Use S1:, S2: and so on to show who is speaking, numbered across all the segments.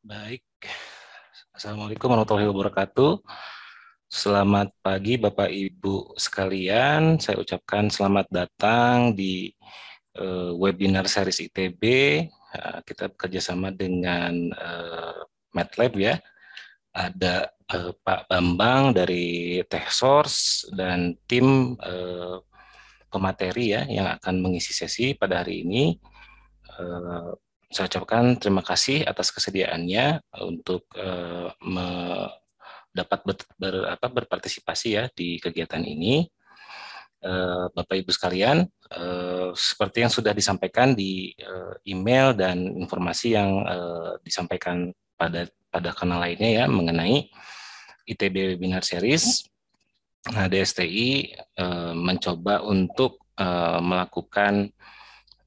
S1: Baik, Assalamualaikum warahmatullahi wabarakatuh. Selamat pagi Bapak Ibu sekalian. Saya ucapkan selamat datang di webinar series ITB. Kita bekerjasama dengan MATLAB ya. Ada Pak Bambang dari TechSource dan tim pemateri ya yang akan mengisi sesi pada hari ini. Saya ucapkan terima kasih atas kesediaannya untuk dapat berpartisipasi ya di kegiatan ini. Bapak Ibu sekalian, seperti yang sudah disampaikan di email dan informasi yang disampaikan pada kanal lainnya ya mengenai ITB Webinar Series. Nah, DSTI mencoba untuk melakukan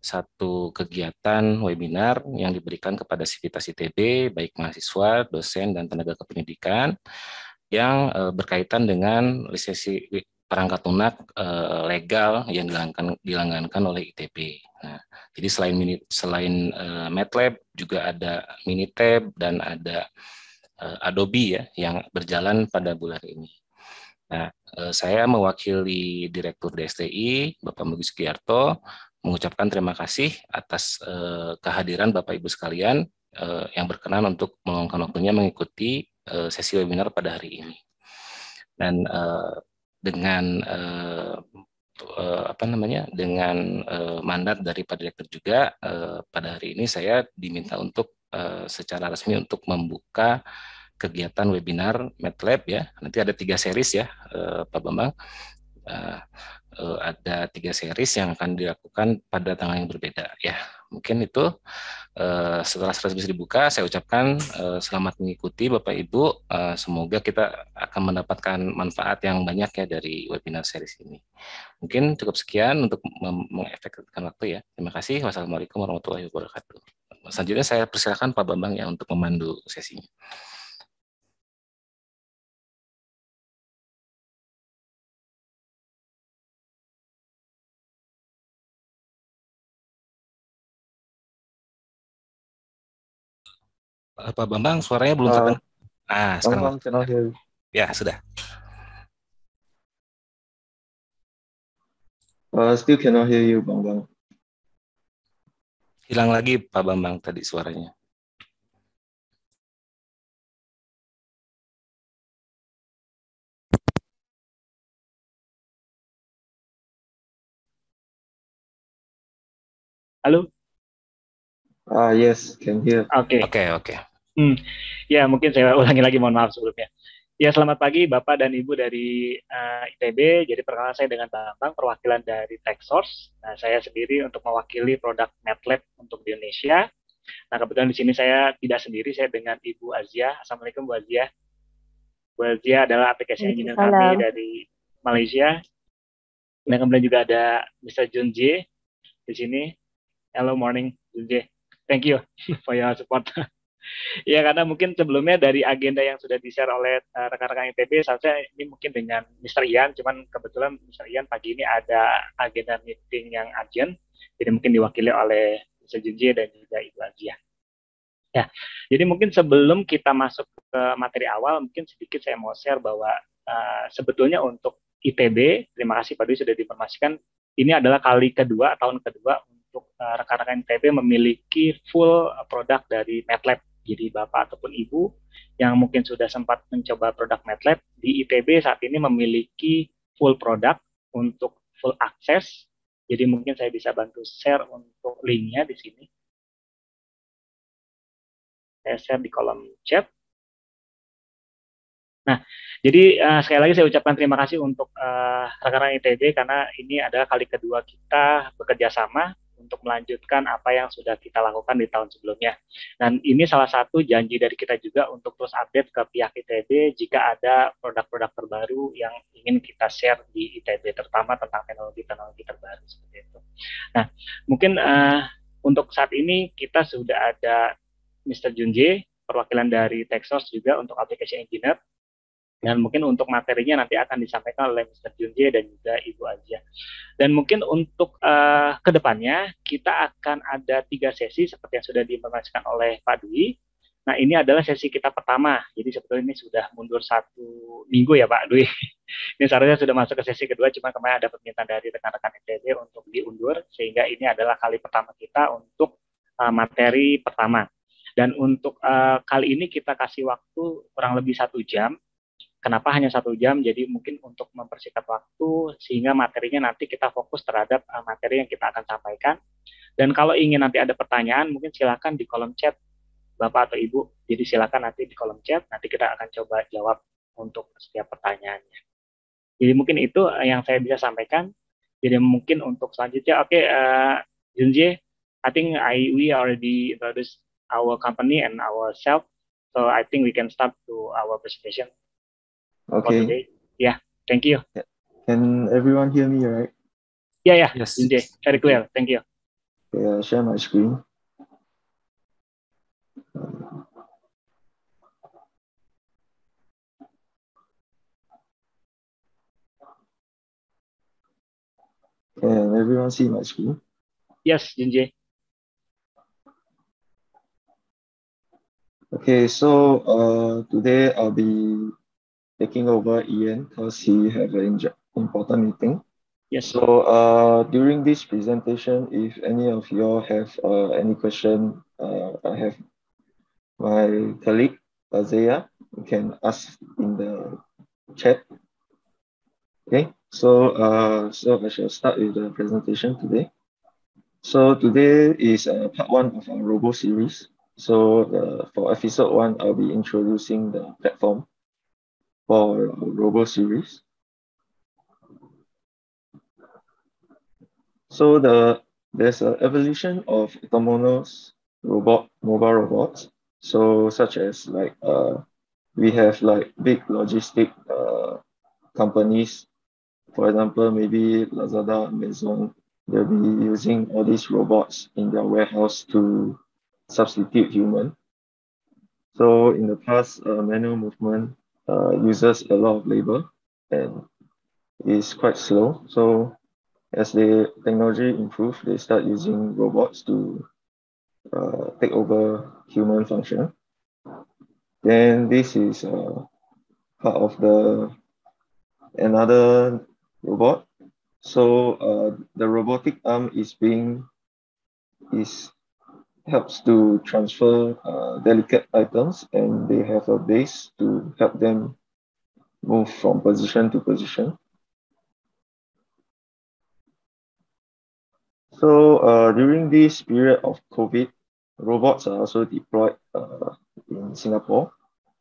S1: satu kegiatan webinar yang diberikan kepada Sivitas ITB, baik mahasiswa, dosen, dan tenaga kependidikan yang berkaitan dengan lisensi perangkat lunak legal yang dilanggankan oleh ITB. Nah, jadi selain MATLAB juga ada Minitab dan ada Adobe ya yang berjalan pada bulan ini. Nah, saya mewakili Direktur DSTI, Bapak Mugi Sugiyarto, mengucapkan terima kasih atas kehadiran Bapak Ibu sekalian yang berkenan untuk meluangkan waktunya mengikuti sesi webinar pada hari ini. Dan dengan mandat dari Pak Direktur juga pada hari ini saya diminta untuk secara resmi untuk membuka kegiatan webinar MATLAB ya. Nanti ada 3 series ya, Pak Bambang. Ada 3 series yang akan dilakukan pada tanggal yang berbeda ya. Mungkin itu setelah series dibuka, saya ucapkan selamat mengikuti Bapak Ibu. Semoga kita akan mendapatkan manfaat yang banyak ya dari webinar series ini. Mungkin cukup sekian untuk mengefektifkan waktu ya. Terima kasih. Wassalamualaikum warahmatullahi wabarakatuh. Selanjutnya saya persilakan Pak Bambang ya untuk memandu sesinya. Pak Bambang, suaranya belum
S2: Uh,
S1: terdengar. Sekarang
S2: Bang cannot hear you.
S1: ya sudah.
S2: Still cannot hear you, Bang.
S1: Hilang lagi Pak Bambang tadi suaranya.
S3: Halo?
S2: Yes, can hear.
S3: Oke.
S1: Oke.
S3: Ya, mungkin saya ulangi lagi, mohon maaf sebelumnya. Ya, selamat pagi Bapak dan Ibu dari ITB. Jadi perkenalkan saya dengan Bambang, perwakilan dari TechSource. Nah, saya sendiri untuk mewakili produk MATLAB untuk di Indonesia. Nah, kebetulan di sini saya tidak sendiri, saya dengan Ibu Azia. Assalamualaikum Bu Azia. Bu Azia adalah aplikasi engineer kami dari Malaysia. Dan kemudian juga ada Mr. Junji di sini. Hello morning, Junji. Thank you for your support. Ya, karena mungkin sebelumnya dari agenda yang sudah di-share oleh rekan-rekan ITB, seharusnya ini mungkin dengan Mr. Ian, cuman kebetulan Mr. Ian pagi ini ada agenda meeting yang urgent, jadi mungkin diwakili oleh Mr. Junji dan juga Ibu Azia. Ya, jadi mungkin sebelum kita masuk ke materi awal, mungkin sedikit saya mau share bahwa sebetulnya untuk ITB, terima kasih Pak Dwi sudah diinformasikan, ini adalah tahun kedua untuk rekan-rekan ITB memiliki full produk dari MATLAB. Jadi Bapak ataupun Ibu yang mungkin sudah sempat mencoba produk MATLAB, di ITB saat ini memiliki full produk untuk full akses. Jadi mungkin saya bisa bantu share untuk linknya di sini. Saya share di kolom chat. Nah, jadi sekali lagi saya ucapkan terima kasih untuk rekan-rekan ITB karena ini adalah kali kedua kita bekerja sama untuk melanjutkan apa yang sudah kita lakukan di tahun sebelumnya. Dan ini salah satu janji dari kita juga untuk terus update ke pihak ITB jika ada produk-produk terbaru yang ingin kita share di ITB, terutama tentang teknologi-teknologi terbaru seperti itu. Nah, mungkin untuk saat ini kita sudah ada Mr. Junji, perwakilan dari TechSource juga untuk application engineer. Dan mungkin untuk materinya nanti akan disampaikan oleh Mr. Junji dan juga Ibu Azia. Dan mungkin untuk kedepannya kita akan ada 3 sesi seperti yang sudah diinformasikan oleh Pak Dwi. Nah, ini adalah sesi kita pertama. Jadi sebetulnya ini sudah mundur 1 minggu ya Pak Dwi. Ini seharusnya sudah masuk ke sesi kedua, cuma kemarin ada permintaan dari rekan-rekan ITB untuk diundur, sehingga ini adalah kali pertama kita untuk materi pertama. Dan untuk kali ini kita kasih waktu kurang lebih 1 jam. Kenapa hanya 1 jam? Jadi mungkin untuk mempersingkat waktu, sehingga materinya nanti kita fokus terhadap materi yang kita akan sampaikan. Dan kalau ingin nanti ada pertanyaan, mungkin silakan di kolom chat Bapak atau Ibu. Jadi silakan nanti di kolom chat, nanti kita akan coba jawab untuk setiap pertanyaannya. Jadi mungkin itu yang saya bisa sampaikan. Jadi mungkin untuk selanjutnya, oke, Junje, I think we already introduced our company and ourselves, so I think we can start to our presentation for
S2: Okay.
S3: today. Yeah, thank you.
S2: Can everyone hear me, right?
S3: Yeah,
S1: Yes.
S3: Junje, very clear. Thank you.
S2: Okay, I'll share my screen. Can everyone see my screen?
S3: Yes, Junje.
S2: Okay, so today I'll be taking over Ian because he have an important meeting.
S3: Yes.
S2: So during this presentation, if any of you all have any question, I have my colleague Azea. You can ask in the chat. Okay, so I shall start with the presentation today. So today is part 1 of our Robo series. So for episode 1, I'll be introducing the platform for our Robo series. So there's an evolution of autonomous mobile robots. So such as like we have like big logistic companies, for example, maybe Lazada, Amazon, they'll be using all these robots in their warehouse to substitute human. So in the past, manual movement uses a lot of labor and is quite slow. So as the technology improve, they start using robots to take over human function. Then this is part of another robot. So the robotic arm helps to transfer delicate items, and they have a base to help them move from position to position. So during this period of COVID, robots are also deployed in Singapore,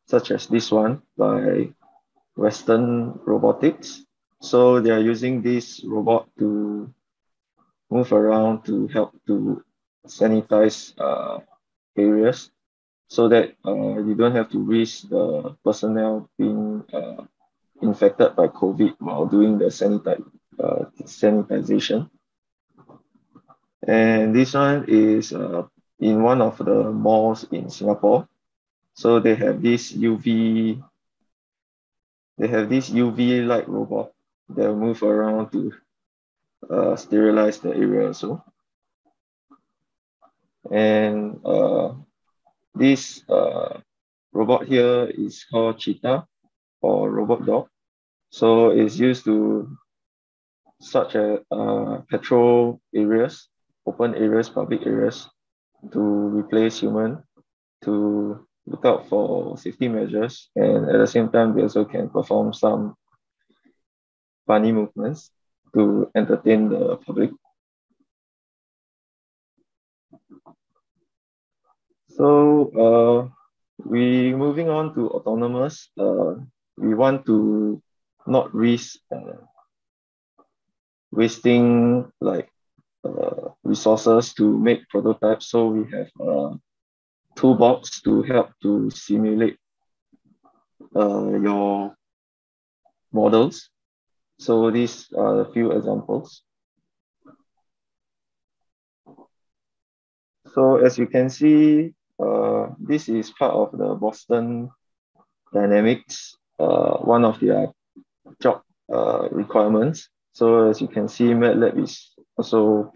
S2: such as this one by Western Robotics. So they are using this robot to move around to help to sanitize areas so that you don't have to risk the personnel being infected by COVID while doing the sanitization. And this one is in one of the malls in Singapore. So they have this UV light robot that will move around to sterilize the area also. And this robot here is called Cheetah or robot dog. So it's used to such as patrol areas, open areas, public areas, to replace human, to look out for safety measures, and at the same time, they also can perform some funny movements to entertain the public. So we moving on to autonomous. We want to not risk wasting like resources to make prototypes. So we have a toolbox to help to simulate your models. So these are a few examples. So as you can see, this is part of the Boston Dynamics, one of their job requirements. So as you can see, MATLAB is also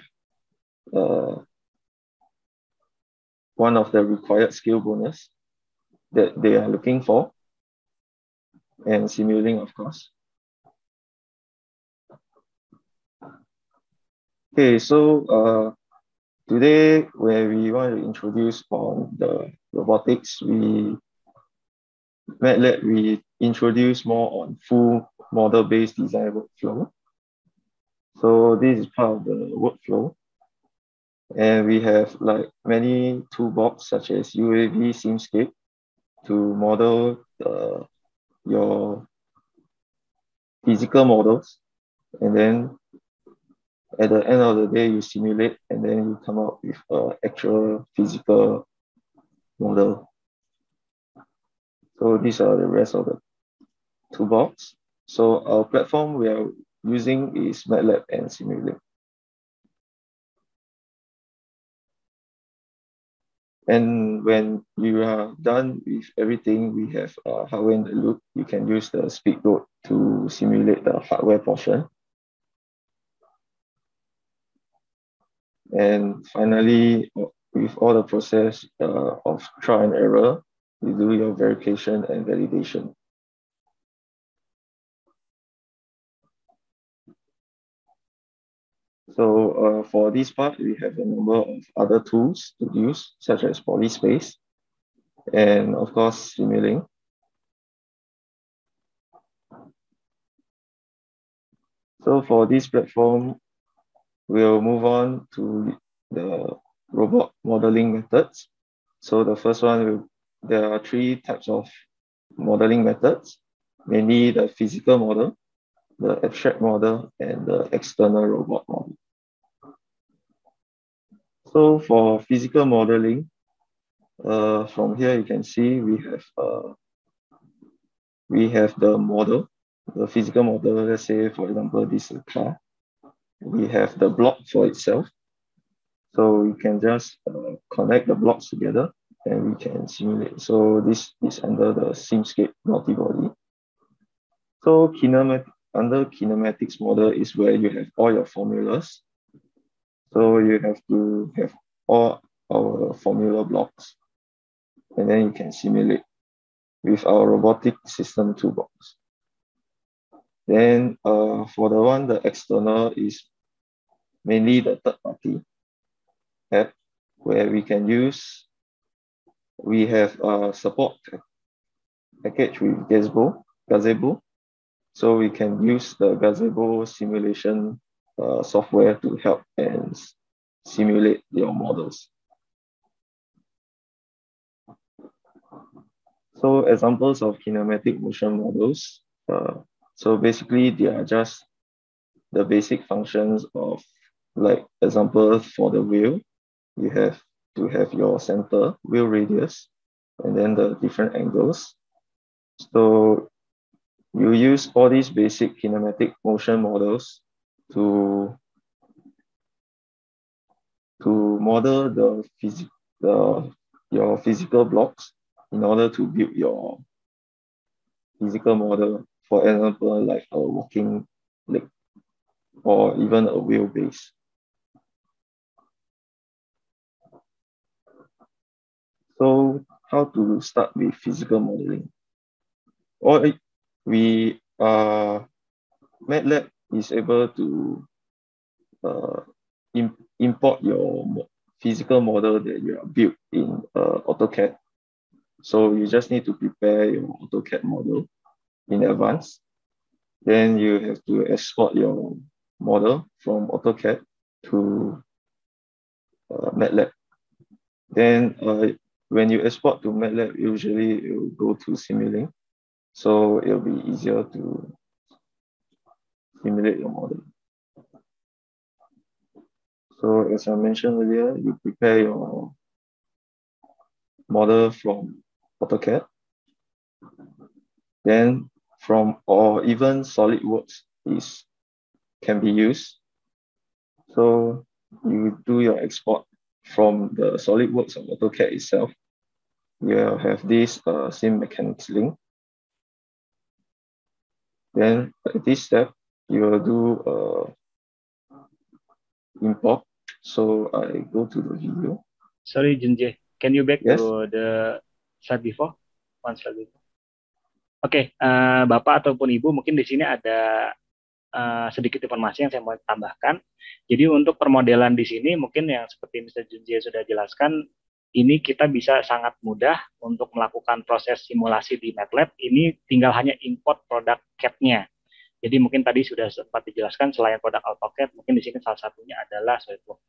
S2: one of the required skill bonus. that they are looking for, and Simulink, of course. Okay, so today where we want to introduce on the robotics, we introduce more on full model-based design workflow. So this is part of the workflow. And we have like many toolbox such as UAV Simscape to model your physical models. And then at the end of the day, you simulate and then you come up with an actual physical model. So these are the rest of the toolbox. So our platform we are using is MATLAB and Simulink. And when you are done with everything, we have hardware in the loop. You can use the speedboat to simulate the hardware portion. And finally, with all the process of trial and error, you do your verification and validation. So for this part, we have a number of other tools to use, such as Polyspace, and of course, Simulink. So for this platform, we'll move on to the robot modeling methods. So the first one, there are three types of modeling methods, mainly the physical model, the abstract model, and the external robot model. So for physical modeling, from here you can see we have the model, the physical model. Let's say, for example, this is a car. We have the block for itself. So we can just connect the blocks together and we can simulate. So this is under the Simscape multibody. So under kinematics model is where you have all your formulas. So you have to have all our formula blocks, and then you can simulate with our robotic system toolbox. Then for the external is mainly the third party app where we can use, we have a support package with Gazebo. So we can use the Gazebo simulation software to help and simulate your models. So examples of kinematic motion models. So basically, they are just the basic functions of, like, example for the wheel, you have to have your center, wheel radius, and then the different angles. So you use all these basic kinematic motion models to model your physical blocks in order to build your physical model, for example, like a walking leg or even a wheelbase. So how to start with physical modeling? MATLAB is able to import your physical model that you have built in AutoCAD. So you just need to prepare your AutoCAD model in advance. Then you have to export your model from AutoCAD to MATLAB. Then when you export to MATLAB, usually it will go to Simulink. So it'll be easier to simulate your model. So as I mentioned earlier, you prepare your model from AutoCAD. Then or even SolidWorks can be used. So you do your export from the SolidWorks of AutoCAD itself. You have this sim mechanics link. Then at this step, you will do import. So I go to the video.
S3: Sorry, Junjie, can you back
S2: Yes.
S3: to the slide before? once lebih. Oke, Bapak ataupun Ibu, mungkin di sini ada sedikit informasi yang saya mau tambahkan. Jadi untuk permodelan di sini mungkin yang seperti Mr. Junjie sudah jelaskan, ini kita bisa sangat mudah untuk melakukan proses simulasi di MATLAB. Ini tinggal hanya import produk CAD-nya. Jadi mungkin tadi sudah sempat dijelaskan selain produk AutoCAD, mungkin di sini salah satunya adalah SolidWorks.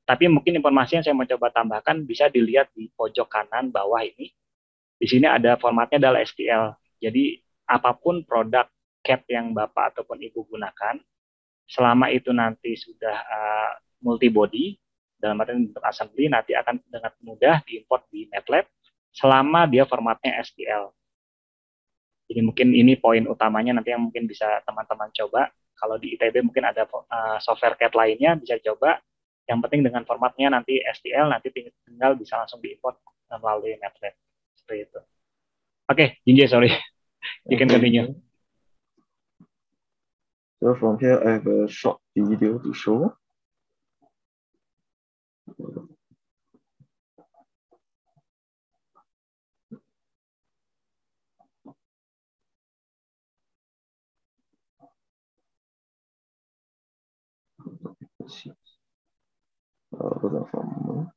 S3: Tapi mungkin informasi yang saya mau coba tambahkan bisa dilihat di pojok kanan bawah ini. Di sini ada formatnya adalah STL. Jadi apapun produk CAD yang Bapak ataupun Ibu gunakan, selama itu nanti sudah multi-body, dalam arti bentuk assembly, nanti akan dengan mudah diimport di MATLAB selama dia formatnya STL. Jadi mungkin ini poin utamanya nanti yang mungkin bisa teman-teman coba. Kalau di ITB mungkin ada software CAD lainnya, bisa coba. Yang penting dengan formatnya nanti STL, nanti tinggal bisa langsung diimport melalui MATLAB. Seperti itu. Oke, Jinjie, sorry. You can continue.
S2: So from here, I have a short video to show. Let's see. Hold on for a moment.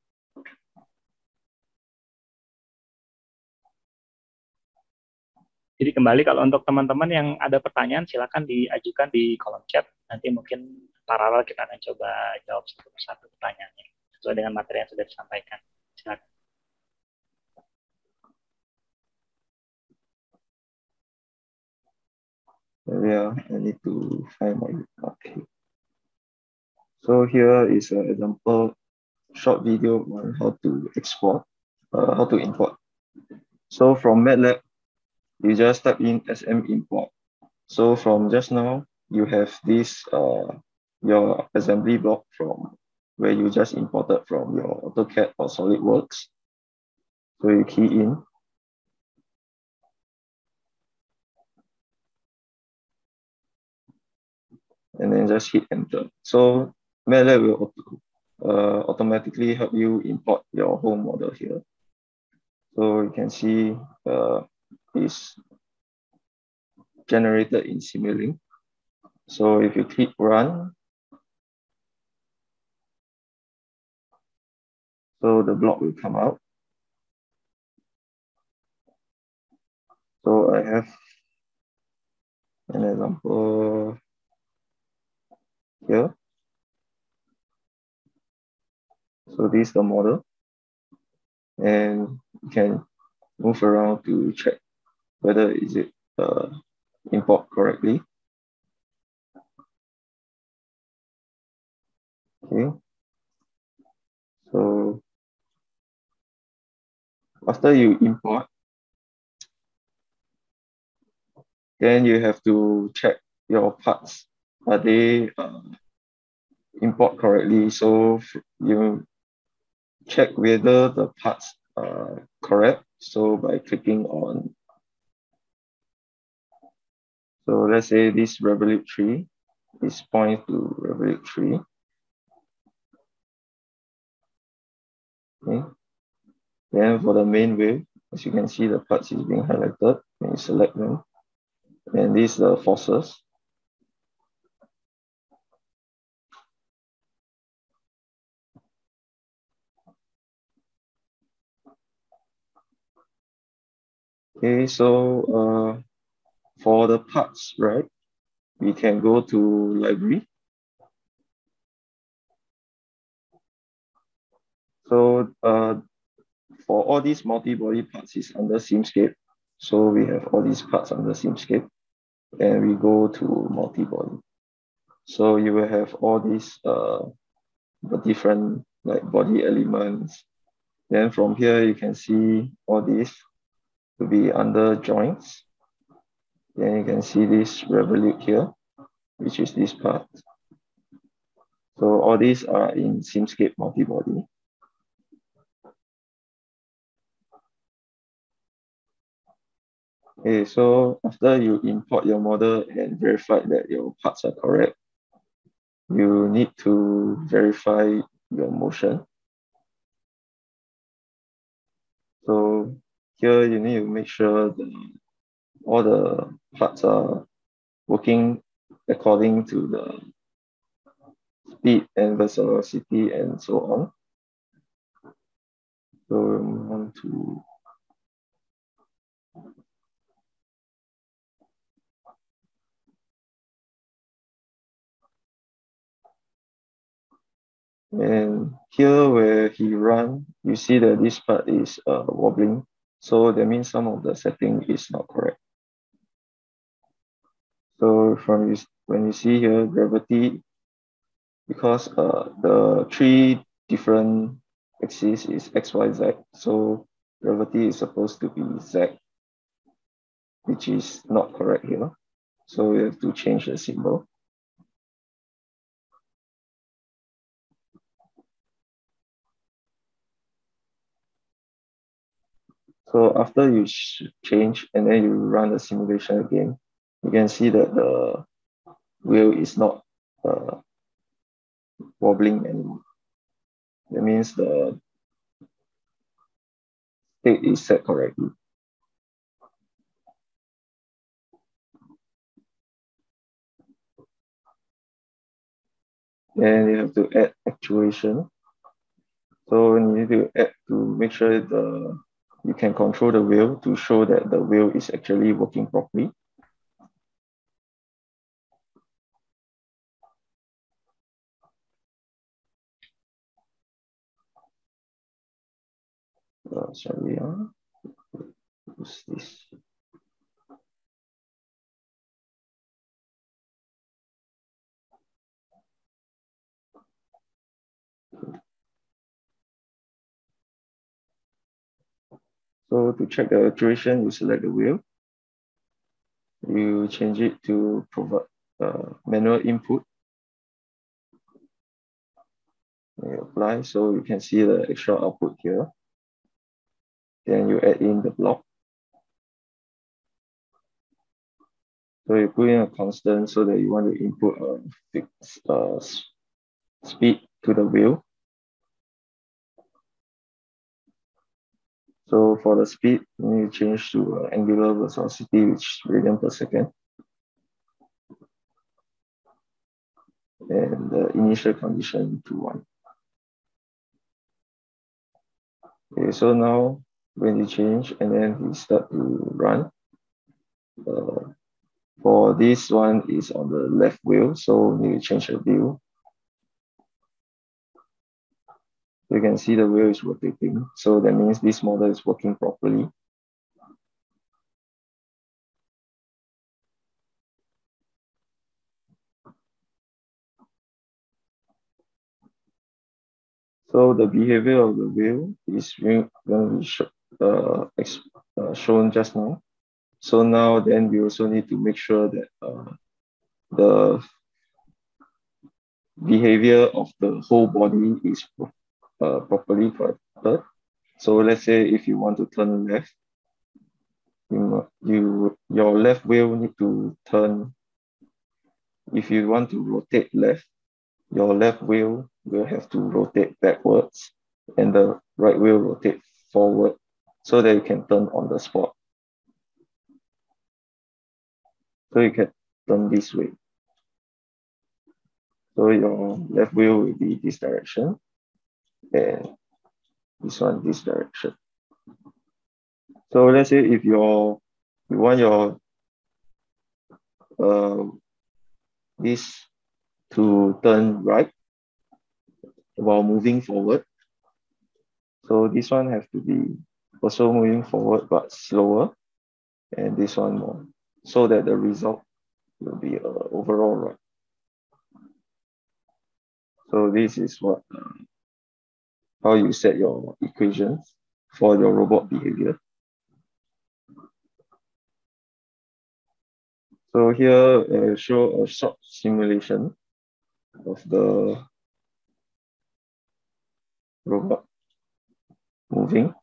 S3: Jadi kembali kalau untuk teman-teman yang ada pertanyaan silakan diajukan di kolom chat. Nanti mungkin paralel kita akan coba jawab satu persatu pertanyaannya sesuai dengan materi yang sudah disampaikan. Silakan.
S2: Yeah, I need to find my okay. So here is an example short video on how to export, how to import. So from MATLAB, you just type in SM import. So from just now, you have this your assembly block from where you just imported from your AutoCAD or SolidWorks. So you key in. And then just hit enter. So MATLAB will automatically help you import your whole model here. So you can see it's generated in Simulink. So if you click run, so the block will come out. So I have an example here. So this is the model, and you can move around to check whether is it import correctly. Okay. So after you import, then you have to check your parts. Are they import correctly? So you check whether the parts are correct. So by clicking on, so let's say this Revolut tree is pointing to Revolut tree. Okay. Then for the main wave, as you can see, the parts is being highlighted when you select them. And these are the forces. Okay, so for the parts, right, we can go to library. So for all these multi-body parts is under Simscape. So we have all these parts under Simscape, and we go to multi-body. So you will have all these the different like body elements. Then from here you can see all these to be under joints. Then you can see this Revolut here, which is this part. So all these are in Simscape multi-body. Okay, so after you import your model and verify that your parts are correct, you need to verify your motion. So here you need to make sure all the parts are working according to the speed and velocity and so on. So we move on to and here where he run, you see that this part is wobbling. So that means some of the setting is not correct. So when you see here gravity, because the three different axes is X, Y, Z, so gravity is supposed to be Z, which is not correct here. So we have to change the symbol. So after you change and then you run the simulation again, you can see that the wheel is not wobbling anymore. That means the state is set correctly. And you have to add actuation. So you need to add to make sure you can control the wheel to show that the wheel is actually working properly. Sorry, what's this? So to check the actuation, you select the wheel. You change it to provide manual input. You apply, so you can see the extra output here. Then you add in the block. So you put in a constant so that you want to input a fixed speed to the wheel. So for the speed, you need to change to angular velocity, which is radian per second. And the initial condition to 1. Okay, so now when you change and then we start to run, for this one is on the left wheel, so we need to change the view. You can see the wheel is rotating, so that means this model is working properly. So the behavior of the wheel is going to be shown just now. So now then we also need to make sure that the behavior of the whole body is properly corrected. So let's say if you want to turn left, your left wheel need to turn. If you want to rotate left, your left wheel will have to rotate backwards and the right wheel rotate forward so that you can turn on the spot. So you can turn this way. So your left wheel will be this direction and this one this direction. So let's say if you want your this to turn right while moving forward. So this one has to be also moving forward but slower, and this one more, so that the result will be overall right. So this is how you set your equations for your robot behavior. So here I show a short simulation of the robot moving.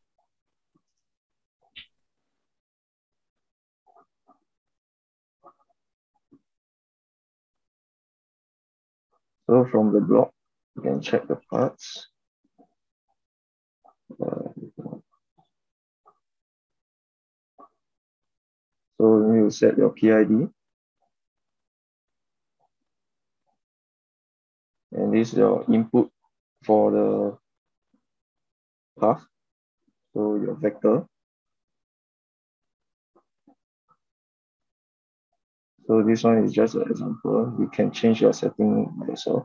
S2: So from the block, you can check the parts. So you set your PID. And this is your input for the path. So your vector. So this one is just an example. You can change your setting by yourself.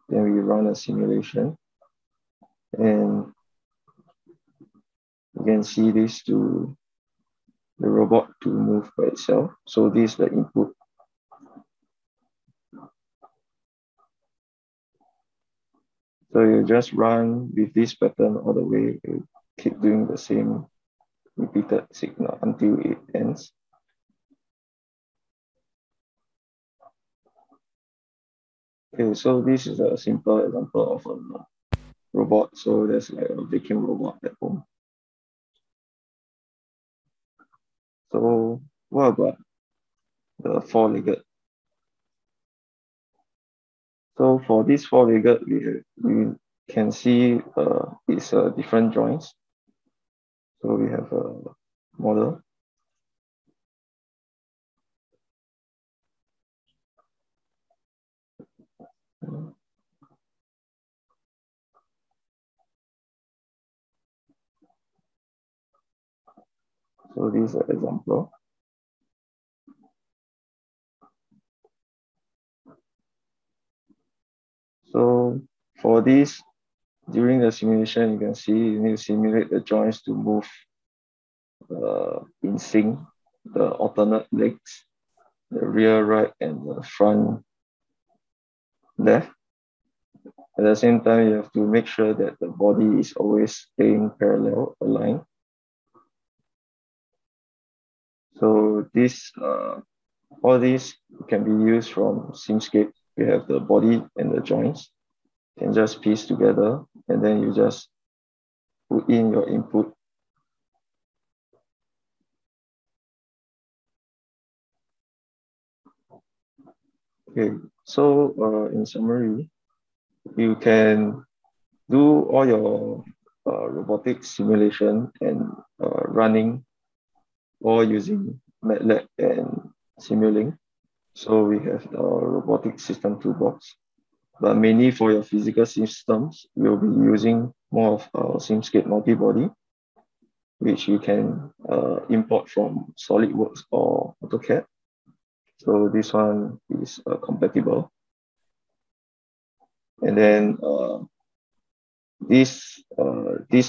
S2: Then we run a simulation. And you can see this to the robot to move by itself. So this is the input. So you just run with this pattern all the way. You keep doing the same repeated signal until it ends. Okay, so this is a simple example of a robot. So there's like a vacuum robot at home. So what about the four-legged? So for this four-legged, we can see it's different joints. So we have a model. So this is an example. So for this, during the simulation, you can see you need to simulate the joints to move in sync, the alternate legs, the rear right and the front left. At the same time, you have to make sure that the body is always staying parallel, aligned. So this, all these can be used from Simscape. We have the body and the joints. You can just piece together and then you just put in your input. Okay, so in summary, you can do all your robotic simulation and running all using MATLAB and Simulink. So we have the robotic system toolbox, but mainly for your physical systems, we'll be using more of Simscape multibody, which you can import from SolidWorks or AutoCAD. So this one is compatible. And then this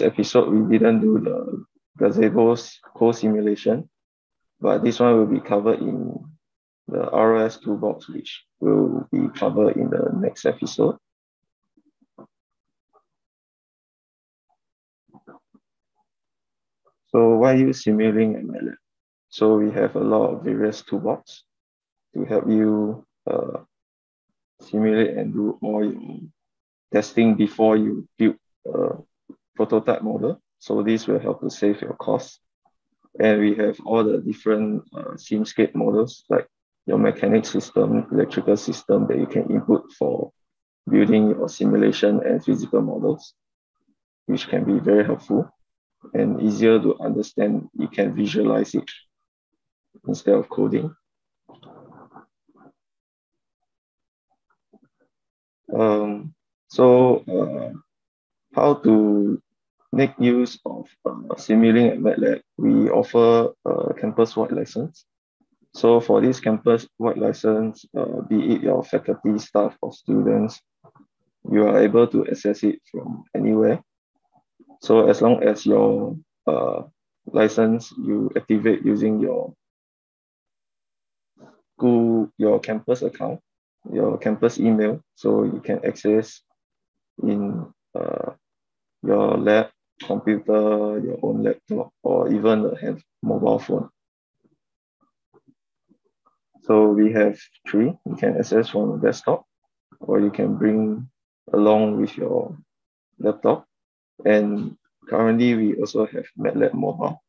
S2: episode, we didn't do the gazebo's co-simulation, but this one will be covered in the ROS toolbox, which will be covered in the next episode. So why use Simulink and MATLAB? So we have a lot of various toolbox to help you simulate and do all your testing before you build a prototype model. So this will help to save your costs. And we have all the different Simscape models, like your mechanic system, electrical system that you can input for building your simulation and physical models, which can be very helpful and easier to understand. You can visualize it instead of coding. How to make use of Simulink and MATLAB? We offer a campus-wide license. So for this campus-wide license, be it your faculty, staff, or students, you are able to access it from anywhere. So as long as your license you activate using your school, your campus account, your campus email, so you can access in your lab, computer, your own laptop, or even a mobile phone. So we have three. You can access from a desktop, or you can bring along with your laptop. And currently, we also have MATLAB Mobile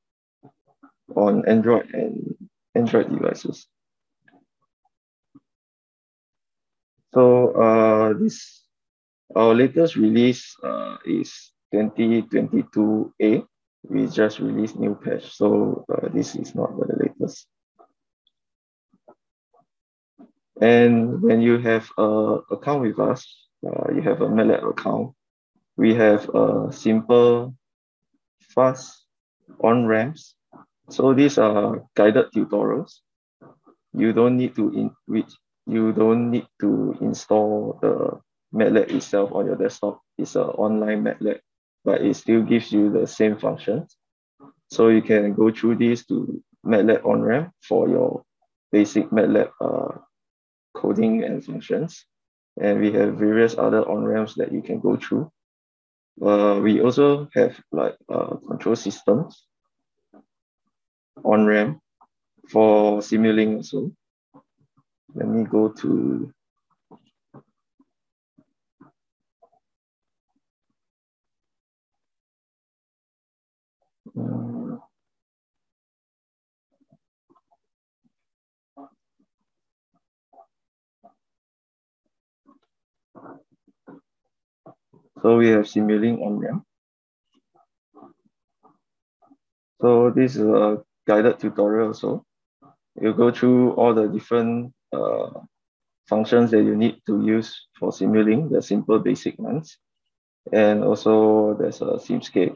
S2: on Android and Android devices. So our latest release is 2022A. we just released new patch, so this is not the latest. And when you have an account with us, you have a MATLAB account, we have a simple, fast on-ramps. So these are guided tutorials. You don't need to install the MATLAB itself on your desktop. It's an online MATLAB, but it still gives you the same functions. So you can go through this to MATLAB on-ramp for your basic MATLAB coding and functions. And we have various other on-ramps that you can go through. We also have like control systems on-ramp for Simulink also. Let me go to so we have Simulink on-ramp. So this is a guided tutorial also. You go through all the different functions that you need to use for Simulink, the simple basic ones. And also there's a Simscape.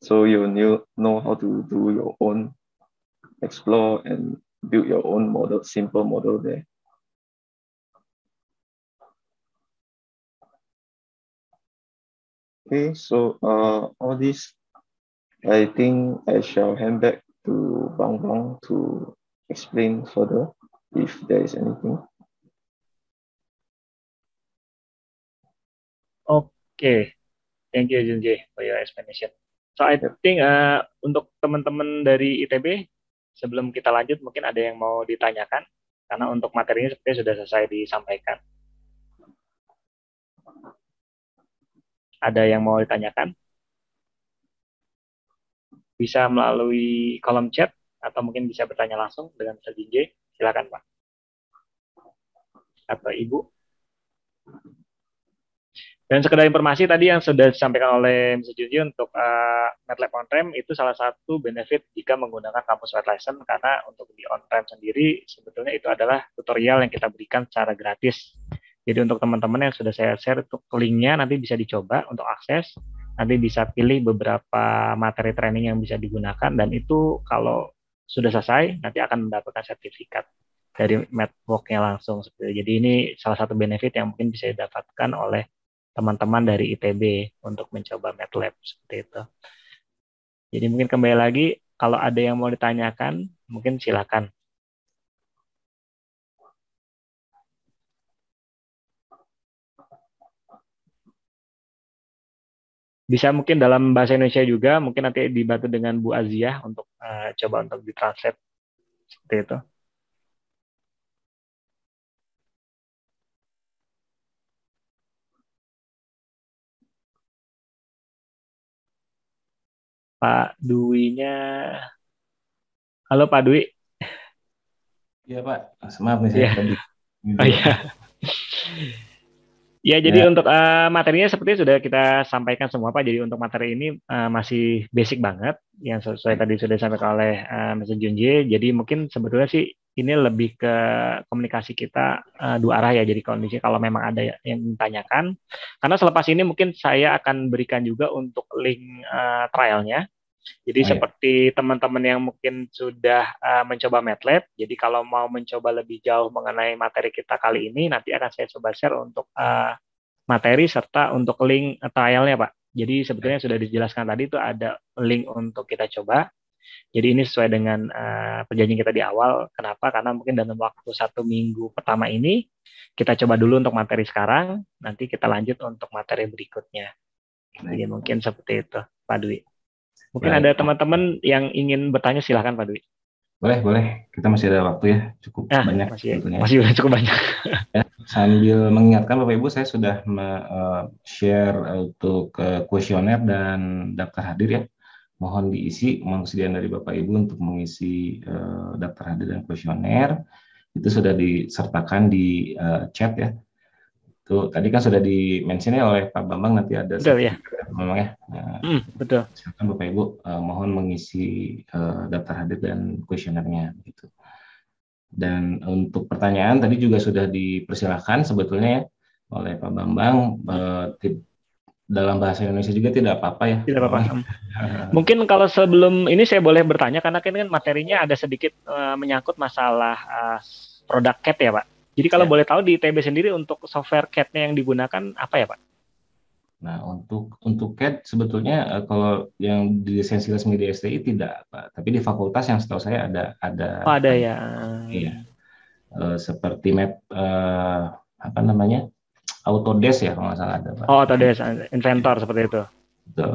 S2: So you know how to do your own explore and build your own model, simple model there. Okay, so all this, I think I shall hand back to Bang Bang to explain further if there is anything.
S3: Okay, thank you Junji for your explanation. So I think untuk teman-teman dari ITB, sebelum kita lanjut mungkin ada yang mau ditanyakan, karena untuk materinya sepertinya sudah selesai disampaikan. Ada yang mau ditanyakan? Bisa melalui kolom chat atau mungkin bisa bertanya langsung dengan Mr. Junji. Silakan Pak. Atau Ibu. Dan sekedar informasi tadi yang sudah disampaikan oleh Mr. Junji untuk MATLAB on-ramp itu salah satu benefit jika menggunakan kampus White License, karena untuk di on-ramp sendiri sebetulnya itu adalah tutorial yang kita berikan secara gratis. Jadi untuk teman-teman yang sudah saya share untuk linknya nanti bisa dicoba untuk akses, nanti bisa pilih beberapa materi training yang bisa digunakan, dan itu kalau sudah selesai nanti akan mendapatkan sertifikat dari MATWalk-nya langsung. Jadi ini salah satu benefit yang mungkin bisa didapatkan oleh teman-teman dari ITB untuk mencoba MATLAB seperti itu. Jadi mungkin kembali lagi, kalau ada yang mau ditanyakan, mungkin silakan. Bisa mungkin dalam bahasa Indonesia juga, mungkin nanti dibantu dengan Bu Aziah untuk coba untuk ditranslate seperti itu. Pak Dwi-nya, halo Pak Dwi.
S1: Iya Pak, maaf nih saya tadi.
S3: Oh iya. Ya, jadi untuk materinya seperti sudah kita sampaikan semua Pak. Jadi untuk materi ini masih basic banget, yang sesuai tadi sudah disampaikan oleh Mr. Junji. Jadi mungkin sebetulnya sih ini lebih ke komunikasi kita dua arah ya. Jadi kondisi kalau memang ada yang ditanyakan, karena selepas ini mungkin saya akan berikan juga untuk link trialnya. Jadi seperti teman-teman yang mungkin sudah mencoba MATLAB, jadi kalau mau mencoba lebih jauh mengenai materi kita kali ini, nanti akan saya coba share untuk materi serta untuk link trialnya Pak. Jadi sebetulnya sudah dijelaskan tadi itu ada link untuk kita coba. Jadi ini sesuai dengan perjanjian kita di awal. Kenapa? Karena mungkin dalam waktu 1 minggu pertama ini, kita coba dulu untuk materi sekarang, nanti kita lanjut untuk materi berikutnya. Jadi mungkin seperti itu Pak Dwi. Mungkin ada teman-teman yang ingin bertanya, silahkan Pak Dwi.
S1: Boleh. Kita masih ada waktu ya, cukup banyak.
S3: Masih cukup banyak.
S1: Ya, sambil mengingatkan Bapak Ibu, saya sudah share untuk kuesioner dan daftar hadir ya. Mohon diisi, mohon kesediaan dari Bapak Ibu untuk mengisi daftar hadir dan kuesioner. Itu sudah disertakan di chat ya. Itu tadi kan sudah di-mention ya oleh Pak Bambang, nanti ada
S3: Betul ya.
S1: sertifikat memang ya. Nah,
S3: Betul.
S1: silakan Bapak Ibu mohon mengisi daftar hadir dan kuesionernya gitu. Dan untuk pertanyaan tadi juga sudah dipersilahkan sebetulnya ya oleh Pak Bambang, dalam bahasa Indonesia juga tidak apa-apa ya.
S3: Tidak apa-apa. Mungkin kalau sebelum ini saya boleh bertanya, karena kan materinya ada sedikit menyangkut masalah produk CAT ya Pak. Jadi kalau boleh tahu di ITB sendiri untuk software CAT-nya yang digunakan apa ya Pak?
S1: Nah, untuk CAT sebetulnya kalau yang di lisensi resmi di STI tidak, Pak. Tapi di fakultas yang setahu saya
S3: Oh, ada ya.
S1: Iya. Seperti apa namanya? Autodesk ya kalau nggak salah ada, Pak.
S3: Oh, Autodesk Inventor seperti itu.
S1: Betul.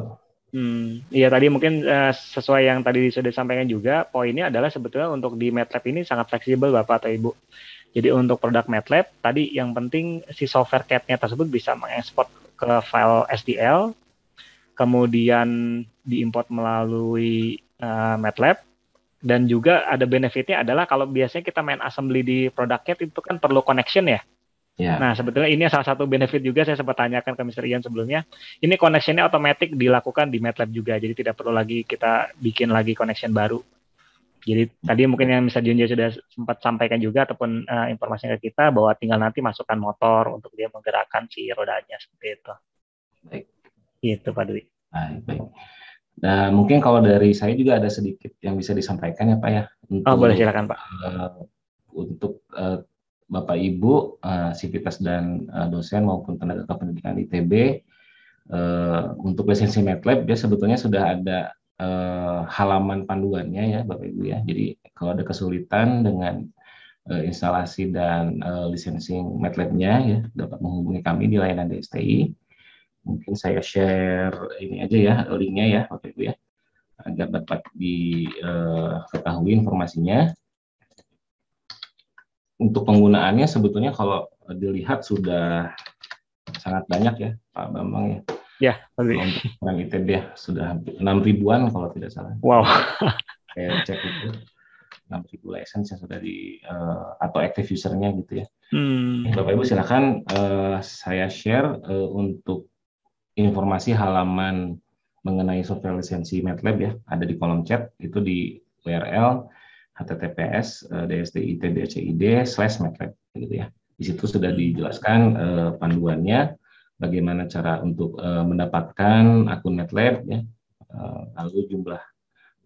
S3: Iya tadi mungkin sesuai yang tadi sudah disampaikan juga, poinnya adalah sebetulnya untuk di MATLAB ini sangat fleksibel Bapak atau Ibu. Jadi untuk produk MATLAB tadi yang penting si software CAD-nya tersebut bisa mengekspor ke file STL, kemudian diimport melalui MATLAB, dan juga ada benefitnya adalah kalau biasanya kita main assembly di produk CAD itu kan perlu connection ya.
S1: Ya.
S3: Nah, sebetulnya ini salah satu benefit juga saya sempat tanyakan ke Mr. Ian sebelumnya. Ini connection-nya otomatis dilakukan di MATLAB juga, jadi tidak perlu lagi kita bikin lagi connection baru. Jadi tadi mungkin yang Mr. Junjo sudah sempat sampaikan juga ataupun informasinya ke kita bahwa tinggal nanti masukkan motor untuk dia menggerakkan si rodanya seperti itu.
S1: Baik.
S3: Gitu Pak Dwi.
S1: Baik. Nah, mungkin kalau dari saya juga ada sedikit yang bisa disampaikan ya Pak ya.
S3: Boleh silakan Pak.
S1: Untuk Bapak Ibu, sivitas dan dosen maupun tenaga kependidikan ITB, untuk lisensi MATLAB dia sebetulnya sudah ada halaman panduannya ya Bapak Ibu ya. Jadi kalau ada kesulitan dengan instalasi dan licensing MATLAB-nya ya dapat menghubungi kami di layanan DSTI. Mungkin saya share ini aja ya linknya ya Bapak Ibu ya agar dapat diketahui informasinya. Untuk penggunaannya sebetulnya kalau dilihat sudah sangat banyak ya Pak Bambang ya.
S3: Ya,
S1: untuk orang ITB ya sudah hampir 6.000-an kalau tidak salah.
S3: Wow.
S1: Saya cek itu 6.000 license yang sudah atau active usernya gitu ya. Bapak Ibu silakan saya share untuk informasi halaman mengenai software lisensi MATLAB ya, ada di kolom chat itu di URL https://dsti.itb.cid/matlab gitu ya. Di situ sudah dijelaskan panduannya, bagaimana cara untuk mendapatkan akun MATLAB ya, lalu jumlah.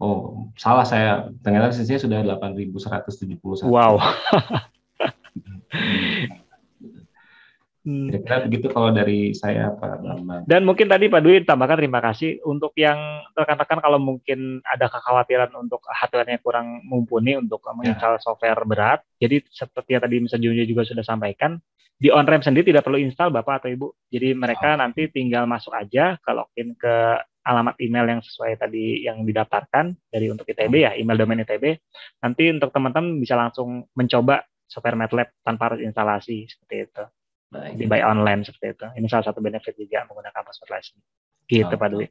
S1: Oh, salah saya, ternyata lisensinya sudah 8.171.
S3: Wow.
S1: Kira-kira begitu kalau dari saya Pak Bambang.
S3: Dan mungkin tadi Pak Dwi tambahkan terima kasih untuk yang rekan-rekan kalau mungkin ada kekhawatiran untuk hardware-nya kurang mumpuni untuk menginstal software berat. Jadi seperti yang tadi Mr. Junjo juga sudah sampaikan, di on-ramp sendiri tidak perlu install Bapak atau Ibu. Jadi mereka nanti tinggal masuk aja ke login ke alamat email yang sesuai tadi yang didaftarkan dari untuk ITB ya, email domain ITB. Nanti untuk teman-teman bisa langsung mencoba software MATLAB tanpa harus instalasi seperti itu. Di buy online seperti itu. Ini salah satu benefit juga menggunakan password license. Gitu Pak Dwi.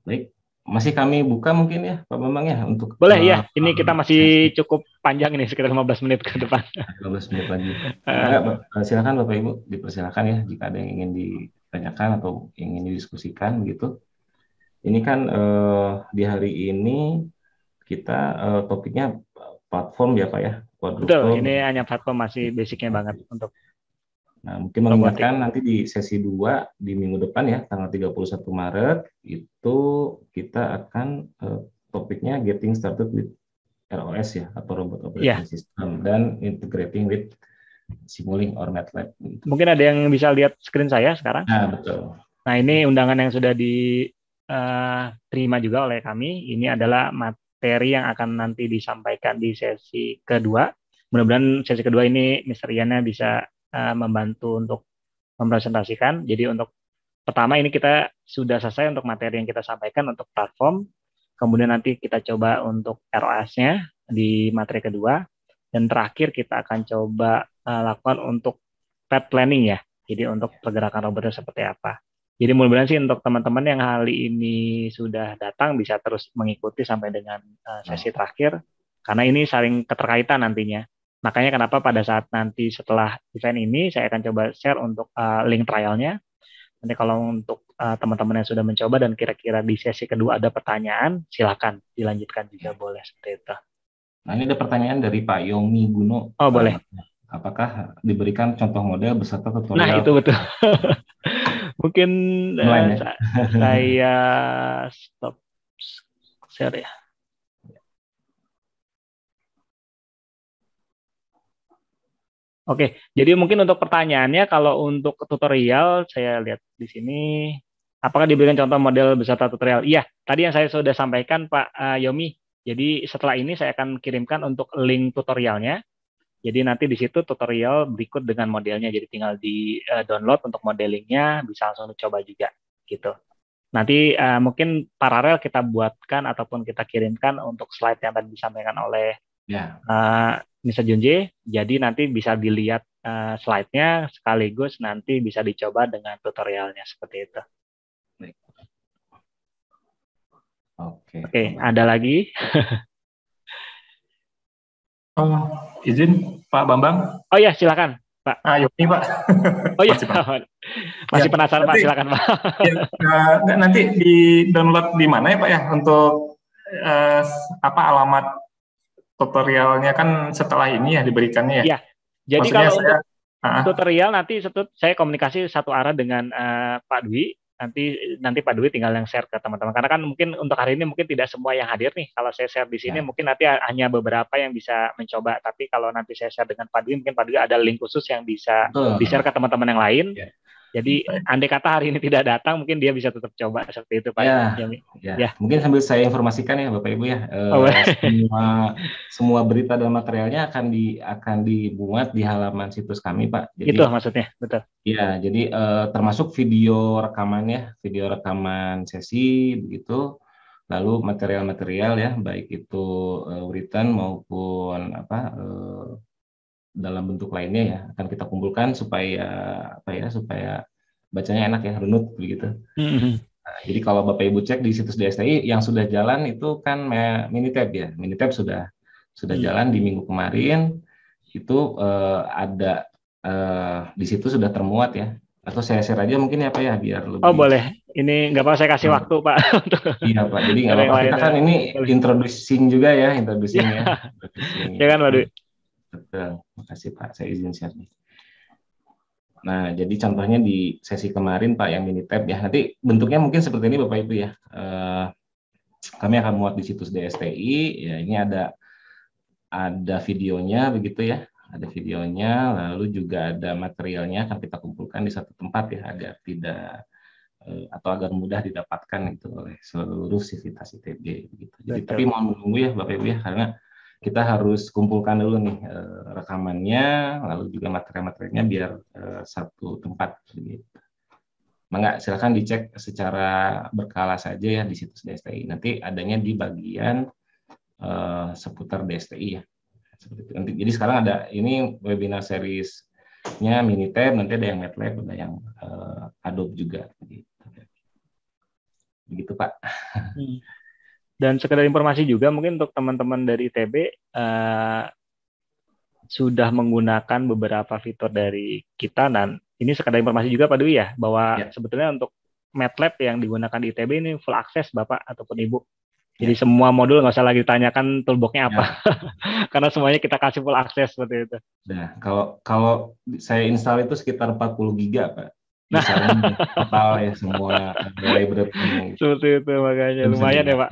S1: Baik, masih kami buka mungkin ya Pak Bambang ya untuk.
S3: Boleh ya. Ini kita masih cukup panjang ini sekitar 15 menit ke depan.
S1: 15 menit lagi. Silakan Bapak Ibu dipersilakan ya jika ada yang ingin ditanyakan atau ingin didiskusikan begitu. Ini kan di hari ini kita topiknya platform ya Pak ya.
S3: Betul. Ini hanya platform masih basicnya banget untuk.
S1: Nah, mungkin mengingatkan nanti di sesi 2 di minggu depan ya, tanggal 31 Maret, itu kita akan topiknya Getting Started with ROS ya, atau Robot Operating System, dan Integrating with Simulink or MATLAB. Gitu.
S3: Mungkin ada yang bisa lihat screen saya sekarang?
S1: Nah, betul.
S3: Nah, ini undangan yang sudah diterima juga oleh kami. Ini adalah materi yang akan nanti disampaikan di sesi kedua. Mudah-mudahan sesi kedua ini Mr. Iana bisa membantu untuk mempresentasikan. Jadi untuk pertama ini kita sudah selesai untuk materi yang kita sampaikan untuk platform. Kemudian nanti kita coba untuk ROS-nya di materi kedua. Dan terakhir kita akan coba lakukan untuk path planning ya. Jadi untuk pergerakan robotnya seperti apa. Jadi mudah-mudahan sih untuk teman-teman yang hari ini sudah datang bisa terus mengikuti sampai dengan sesi terakhir. Karena ini saling keterkaitan nantinya. Makanya kenapa pada saat nanti setelah event ini saya akan coba share untuk link trialnya. Nanti kalau untuk teman-teman yang sudah mencoba dan kira-kira di sesi kedua ada pertanyaan, silakan dilanjutkan juga boleh seperti itu.
S1: Nah, ini ada pertanyaan dari Pak Yomi Guno.
S3: Oh, boleh.
S1: Apakah diberikan contoh model beserta
S3: Nah,
S1: tutorial?
S3: itu betul. Mungkin
S1: Online, ya?
S3: saya stop share ya. Oke, jadi mungkin untuk pertanyaannya, kalau untuk tutorial, saya lihat di sini, apakah diberikan contoh model beserta tutorial? Iya, tadi yang saya sudah sampaikan Pak Yomi. Jadi setelah ini saya akan kirimkan untuk link tutorialnya. Jadi nanti di situ tutorial berikut dengan modelnya. Jadi tinggal di download untuk modelingnya, bisa langsung dicoba juga gitu. Nanti mungkin paralel kita buatkan ataupun kita kirimkan untuk slide yang tadi disampaikan oleh Mr. Junji. Jadi nanti bisa dilihat slide-nya sekaligus nanti bisa dicoba dengan tutorialnya seperti itu. Oke, ada lagi?
S4: Izin Pak Bambang.
S3: Oh ya, silakan Pak.
S4: Yomi Pak.
S3: Oh iya, masih penasaran Pak, silakan Pak.
S4: Nanti di download di mana ya Pak ya untuk alamat tutorialnya kan setelah ini ya diberikannya ya?
S3: Iya, jadi maksudnya kalau untuk tutorial nanti saya komunikasi satu arah dengan Pak Dwi. Nanti Pak Dwi tinggal yang share ke teman-teman. Karena kan mungkin untuk hari ini mungkin tidak semua yang hadir nih. Kalau saya share di sini mungkin nanti hanya beberapa yang bisa mencoba. Tapi kalau nanti saya share dengan Pak Dwi, mungkin Pak Dwi ada link khusus yang bisa di-share ke teman-teman yang lain. Jadi andai kata hari ini tidak datang, mungkin dia bisa tetap coba seperti itu Pak.
S1: Ya. Mungkin sambil saya informasikan ya Bapak Ibu ya, semua berita dan materialnya akan dimuat di halaman situs kami Pak.
S3: Jadi, itu maksudnya, betul.
S1: Ya, jadi termasuk video rekaman sesi begitu, lalu material-material ya, baik itu written maupun dalam bentuk lainnya ya, akan kita kumpulkan supaya supaya bacanya enak ya, runut begitu. Nah, jadi kalau Bapak Ibu cek di situs DSTI yang sudah jalan itu kan Minitab ya, Minitab sudah jalan di minggu kemarin, itu ada di situ sudah termuat ya, atau saya share aja mungkin ya Pak ya biar lebih.
S3: Oh boleh, ini nggak apa-apa saya kasih waktu Pak.
S1: Iya Pak, jadi nggak apa-apa, kita kan ini introducing juga ya, introducing ya.
S3: Ya kan Pak Dwi.
S1: Betul, makasih Pak, saya izin share nih. Nah, jadi contohnya di sesi kemarin Pak yang Minitab ya, nanti bentuknya mungkin seperti ini Bapak Ibu ya. Kami akan muat di situs DSTI, ya ini ada videonya begitu ya, ada videonya, lalu juga ada materialnya akan kita kumpulkan di satu tempat ya, agar tidak atau agar mudah didapatkan itu oleh seluruh sivitas ITB begitu. Jadi tapi mohon menunggu ya Bapak Ibu ya, karena kita harus kumpulkan dulu nih rekamannya, lalu juga materi-materinya biar satu tempat begitu. Maka silakan dicek secara berkala saja ya di situs DSTI. Nanti adanya di bagian seputar DSTI ya. Nanti, jadi sekarang ada ini webinar seriesnya Minitab, nanti ada yang MATLAB, ada yang Adobe juga. Begitu Pak.
S3: Dan sekedar informasi juga mungkin untuk teman-teman dari ITB sudah menggunakan beberapa fitur dari kita, dan ini sekedar informasi juga Pak Dwi ya, bahwa sebetulnya untuk MATLAB yang digunakan di ITB ini full akses Bapak ataupun Ibu. Jadi semua modul nggak usah lagi tanyakan toolbox-nya apa, karena semuanya kita kasih full akses seperti itu.
S1: Nah, kalau saya install itu sekitar 40 giga Pak. Misalnya total ya semua library.
S3: Seperti itu makanya lumayan ya Pak.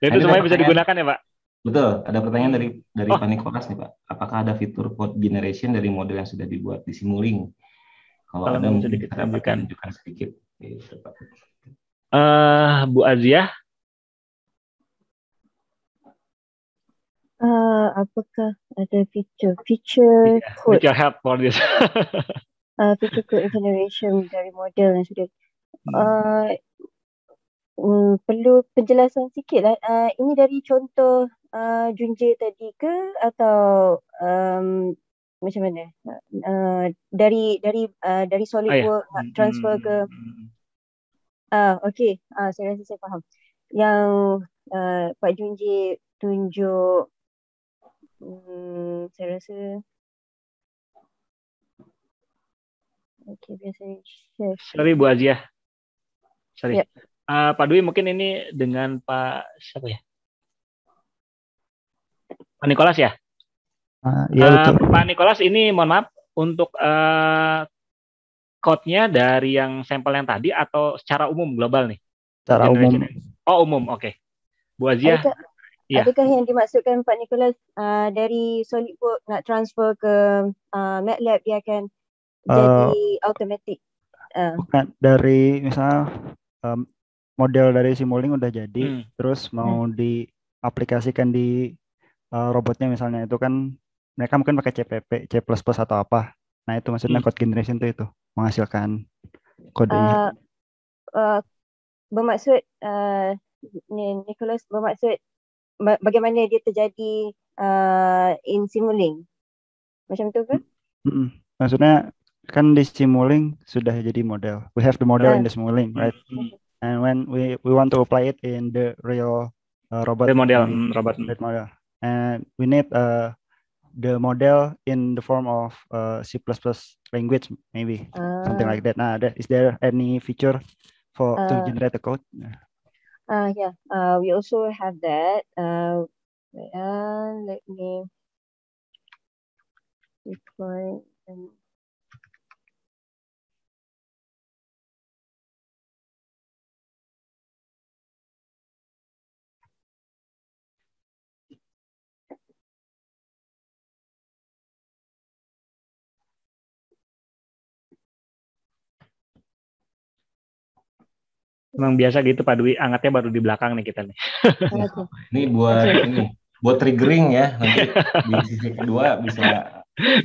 S3: Dan itu semuanya bisa digunakan ya Pak.
S1: Betul. Ada pertanyaan dari Pak Nikolas nih Pak. Apakah ada fitur code generation dari model yang sudah dibuat di Simulink? Kalau ada mungkin kita dapat tunjukkan sedikit.
S3: Bu Azia.
S5: Apakah ada feature code?
S3: Feature help for this.
S5: Feature code generation dari model yang sudah perlu penjelasan sikit lah. Ini dari contoh Junji tadi ke atau macam mana? Dari SolidWorks transfer ke? Okey. Saya rasa saya faham. Yang Pak Junji tunjuk Saya rasa biasanya chef.
S3: Sorry Bu Aziah. Sorry.
S5: Yep.
S3: Pak Dwi mungkin ini dengan Pak siapa ya? Pak Nikolas ya?
S6: Iya betul.
S3: Pak Nikolas ini mohon maaf untuk code-nya dari yang sampel yang tadi atau secara umum global nih?
S6: Secara umum.
S3: Oh umum, oke. Bu Aziah.
S5: Adakah yang dimaksudkan Pak Nicholas dari SolidWorks nak transfer ke MATLAB dia akan jadi automatic?
S6: Bukan, dari misalnya model dari Simulink udah jadi, terus mau diaplikasikan di robotnya misalnya, itu kan mereka mungkin pakai CPP, C++ atau apa. Nah itu maksudnya code generation itu menghasilkan kodenya.
S5: Bermaksud Nicholas bermaksud bagaimana dia terjadi in Simulink, macam tu ke?
S6: Maksudnya kan di Simulink sudah jadi model. We have the model in the Simulink, right? And when we want to apply it in the real robot
S3: model,
S6: and we need the model in the form of C++ language, maybe something like that. Nah, is there any feature to generate the code?
S5: Yeah, we also have that. Let me deploy.
S3: Memang biasa gitu Pak Dwi, angatnya baru di belakang nih kita nih.
S1: Ini buat triggering ya, nanti di sisi kedua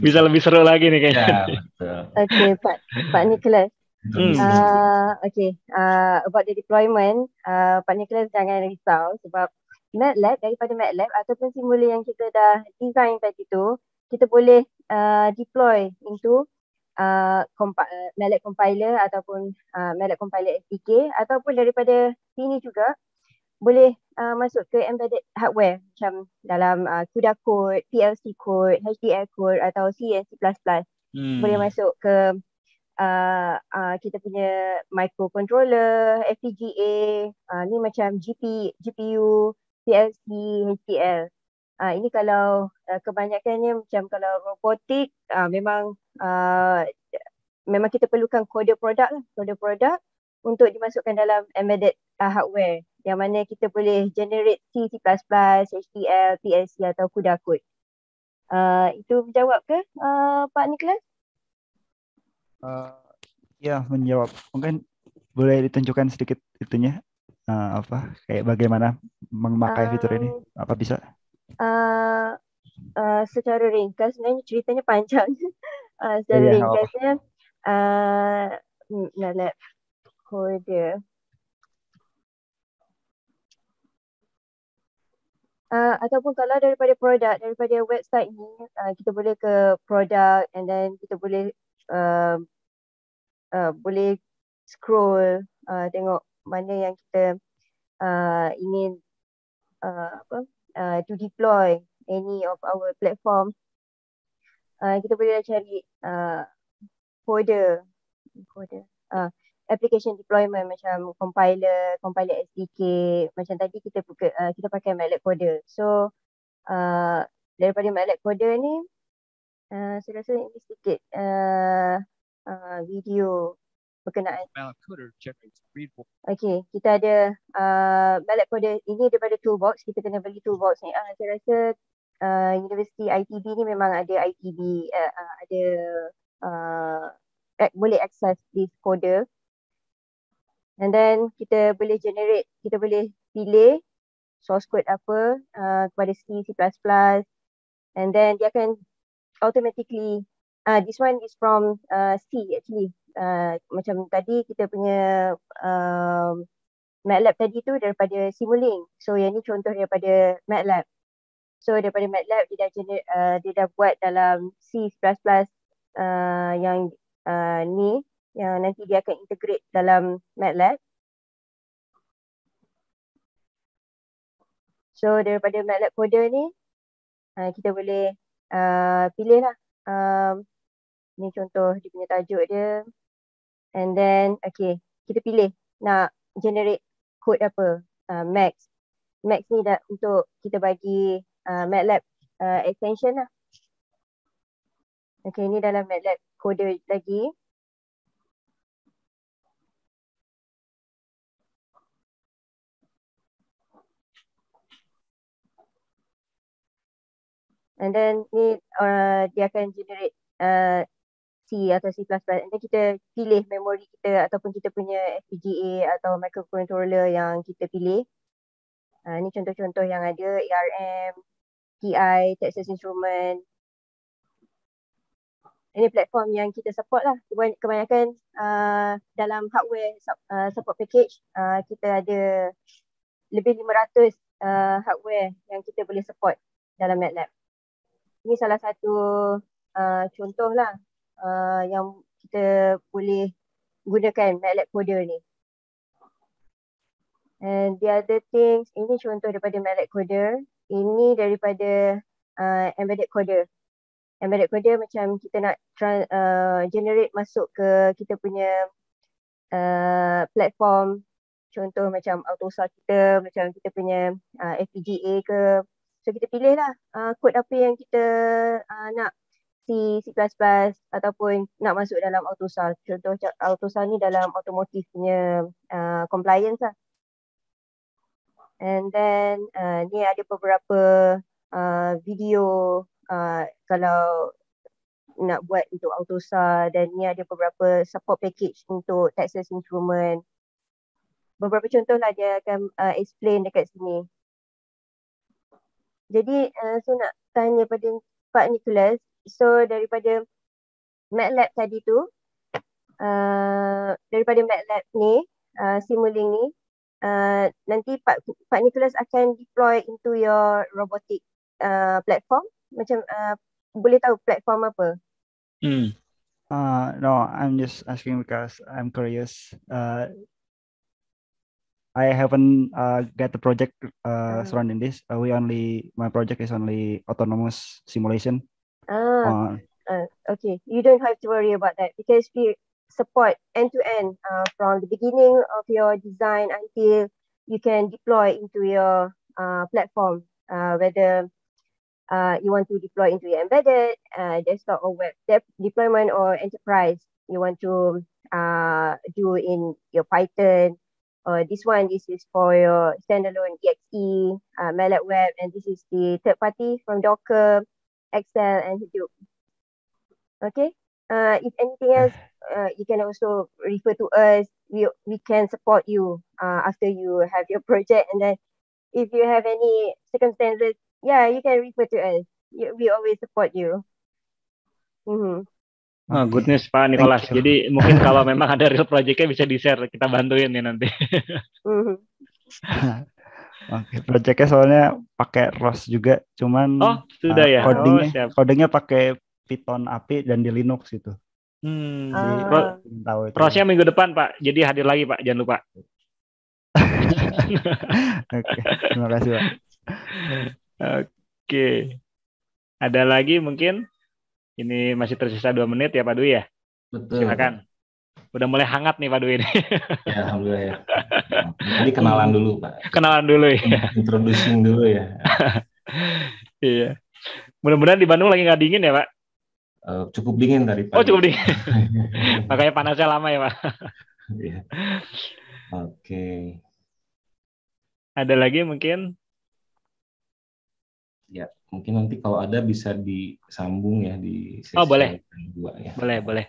S1: bisa
S3: lebih seru lagi nih kayaknya.
S1: Ya, betul.
S5: Okay, Pak Nicholas. About the deployment, Pak Nicholas jangan risau sebab daripada MATLAB ataupun Simulink yang kita dah design tadi tu, kita boleh deploy into MATLAB compiler ataupun MATLAB compiler SDK, ataupun daripada sini juga boleh masuk ke embedded hardware macam dalam CUDA code, PLC code, HDL code atau C and C++. Boleh masuk ke kita punya microcontroller, FPGA, ni macam GPU, PLC, HDL. Ini kalau kebanyakannya macam kalau robotik, memang kita perlukan kode produk untuk dimasukkan dalam embedded hardware yang mana kita boleh generate C++, HDL, PLC atau CUDA code. Itu menjawab ke Pak Nicholas?
S6: Ya, menjawab. Mungkin boleh ditunjukkan sedikit itunya, kayak bagaimana memakai fitur ini, apa bisa?
S5: Secara ringkas, sebenarnya ceritanya panjang. Secara ringkasnya, MATLAB kode. Ataupun kalau daripada website ni, kita boleh ke product and then kita boleh boleh scroll, tengok mana yang kita ingin to deploy any of our platform. Kita boleh cari kode application deployment macam compiler SDK. Macam tadi kita pakai MATLAB Coder. So daripada MATLAB Coder ni, saya rasa ini sedikit video berkenaan. Okay, kita ada MATLAB Coder ini daripada Toolbox. Kita kena beli Toolbox ni. Saya rasa Universiti ITB ni memang ada ITB, boleh access this coder. And then kita boleh pilih source code apa kepada C++, and then dia akan automatically, this one is from C actually. Macam tadi kita punya MATLAB tadi tu daripada Simulink. So yang ni contoh daripada MATLAB. So daripada MATLAB dia dah buat dalam C++ yang ni, yang nanti dia akan integrate dalam MATLAB. So daripada MATLAB Coder ni, kita boleh pilih lah. Ni contoh dia punya tajuk dia. And then, okay, kita pilih nak generate code apa. Max. Max ni dah untuk kita bagi MATLAB extension lah. Okay, ni dalam MATLAB kode lagi. And then ni dia akan generate C atau C++. And then kita pilih memori kita ataupun kita punya FPGA atau microcontroller yang kita pilih. Ni contoh-contoh yang ada, ARM, TI, Texas Instruments. Ini platform yang kita support lah. Kebanyakan dalam hardware support package, kita ada lebih 500 hardware yang kita boleh support dalam MATLAB. Ini salah satu contoh lah yang kita boleh gunakan MATLAB Coder ni. And the other things, ini contoh daripada MATLAB Coder. Ini daripada Embedded Coder. Embedded Coder macam kita nak generate masuk ke kita punya platform. Contoh macam AutoSAR kita, macam kita punya FPGA ke. So kita pilih lah kod apa yang kita nak, C, C++ ataupun nak masuk dalam AutoSAR. Contoh AutoSAR ni dalam automotive punya compliance lah. And then ni ada beberapa video kalau nak buat untuk AutoSAR, dan ni ada beberapa support package untuk Texas Instruments. Beberapa contoh lah dia akan explain dekat sini. Jadi saya nak tanya pada Pak Nicholas, so daripada MATLAB tadi tu, daripada MATLAB ni, Simulink ni, nanti Pak Nicholas akan deploy into your robotic platform. Macam boleh tahu platform apa?
S6: No, I'm just asking because I'm curious. I haven't got the project surrounding this. My project is only autonomous simulation.
S5: Okay, you don't have to worry about that because we support end-to-end from the beginning of your design until you can deploy into your platform, whether you want to deploy into your embedded, desktop or web deployment, or enterprise. You want to do in your Python. This is for your standalone EXE, MATLAB Web, and this is the third party from Docker, Excel, and Hadoop. Okay. If anything else, you can also refer to us. We can support you after you have your project, and then if you have any circumstances, yeah, you can refer to us. We always support you.
S3: Oh, goodness Pak Nicholas. Jadi mungkin kalau memang ada real project-nya bisa di-share, kita bantuin nih nanti.
S6: Oke, project-nya soalnya pakai ROS juga, cuman
S3: sudah ya.
S6: Codingnya pakai Python API dan di Linux gitu.
S3: ROS-nya minggu depan Pak, jadi hadir lagi Pak, jangan lupa.
S6: Oke, terima kasih Pak.
S3: Oke. Ada lagi mungkin? Ini masih tersisa 2 menit ya Pak Dwi ya?
S1: Betul.
S3: Silakan. Udah mulai hangat nih Pak Dwi ini.
S1: Ya, alhamdulillah ya. Jadi kenalan dulu Pak.
S3: Kenalan dulu ya.
S1: Introducing dulu ya.
S3: Iya. Mudah-mudahan di Bandung lagi nggak dingin ya Pak?
S1: Cukup dingin tadi Pak.
S3: Oh cukup dingin. Makanya panasnya lama ya Pak.
S1: Iya. Oke.
S3: Ada lagi mungkin?
S1: Ya, mungkin nanti kalau ada bisa disambung ya di sesi
S3: boleh.
S1: kedua ya.
S3: Boleh.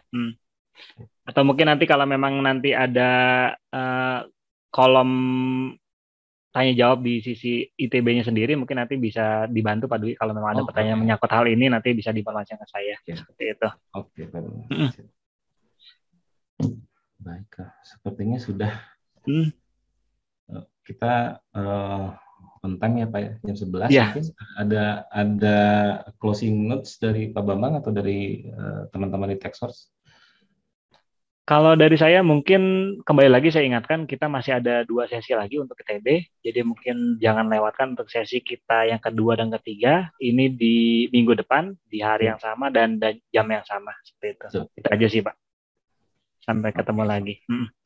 S3: Atau mungkin nanti kalau memang nanti ada kolom tanya jawab di sisi ITB-nya sendiri, mungkin nanti bisa dibantu Pak Dwi kalau memang ada pertanyaan menyangkut hal ini, nanti bisa diinformasikan ke saya. Ya. Seperti itu.
S1: Oke, Pak. Baik, sepertinya sudah kita on time ya Pak ya, jam 11
S3: ya.
S1: Mungkin ada closing notes dari Pak Bambang atau dari teman-teman di TechSource?
S3: Kalau dari saya mungkin kembali lagi saya ingatkan kita masih ada 2 sesi lagi untuk ITB. Jadi mungkin jangan lewatkan untuk sesi kita yang kedua dan ketiga. Ini di minggu depan di hari yang sama dan jam yang sama seperti itu. Itu aja sih Pak. Sampai ketemu lagi.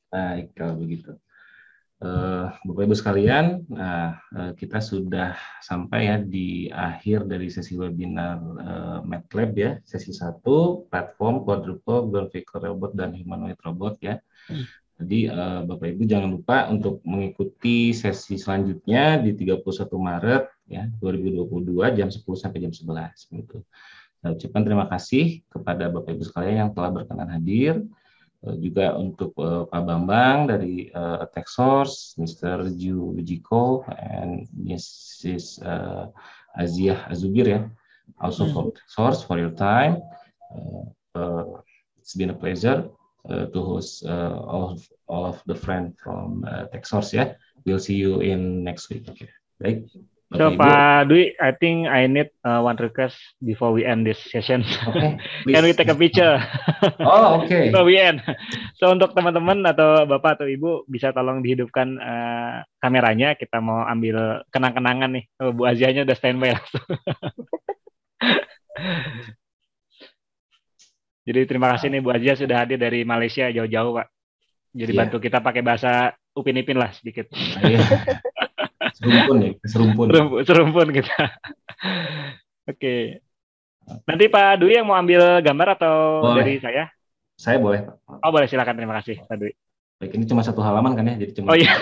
S1: Baik kalau begitu. Bapak Ibu sekalian, kita sudah sampai ya di akhir dari sesi webinar MATLAB ya, sesi 1, platform quadruple ground vehicle robot dan humanoid robot ya. Jadi Bapak Ibu jangan lupa untuk mengikuti sesi selanjutnya di 31 Maret ya 2022 jam 10 sampai jam 11 gitu. Saya ucapkan terima kasih kepada Bapak Ibu sekalian yang telah berkenan hadir. Juga untuk Pak Bambang dari TechSource, Mr. Jiko, and Mrs. Aziah Azubir ya, also for TechSource for your time. It's been a pleasure to host all of the friends from TechSource ya. We'll see you in next week. Okay. Baik.
S3: So Pak Dwi, I think I need one request before we end this session.
S1: Okay,
S3: Can we take a picture?
S1: Oh, oke. Okay.
S3: Before we end. So untuk teman-teman atau Bapak atau Ibu bisa tolong dihidupkan kameranya. Kita mau ambil kenang-kenangan nih. Oh, Bu Aziahnya udah standby langsung. Jadi terima kasih nih Bu Aziah sudah hadir dari Malaysia jauh-jauh Pak. Jadi bantu kita pakai bahasa Upin Ipin lah sedikit.
S1: Serumpun ya,
S3: serumpun kita. Oke. Nanti Pak Dwi yang mau ambil gambar atau boleh. Dari saya?
S1: Saya boleh Pak.
S3: Oh boleh, silakan, terima kasih Pak Dwi.
S1: Baik, ini cuma 1 halaman kan ya, jadi cuma.
S3: Oh iya.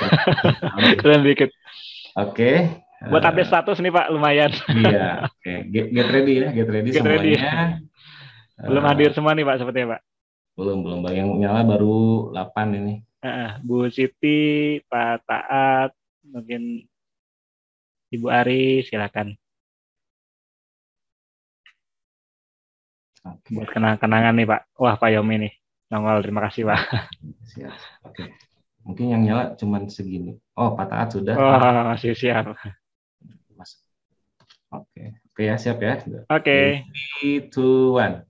S3: Keren dikit.
S1: Oke.
S3: Buat update status nih Pak, lumayan.
S1: Iya. Oke. Get ready ya, get ready semuanya.
S3: Belum hadir semua nih Pak, sepertinya Pak.
S1: Belum. Yang nyala baru 8 ini.
S3: Bu Siti, Pak Taat, mungkin Ibu Ari, silakan.
S1: Oke.
S3: Buat kenang-kenangan nih Pak. Wah Pak Yomi nih, nongol, terima kasih Pak.
S1: Siap. Oke. Mungkin yang nyala cuman segini. Oh, Pak Taat sudah.
S3: Oh, masih siap.
S1: Oke ya, siap ya.
S3: Oke.
S1: 3, 2, 1.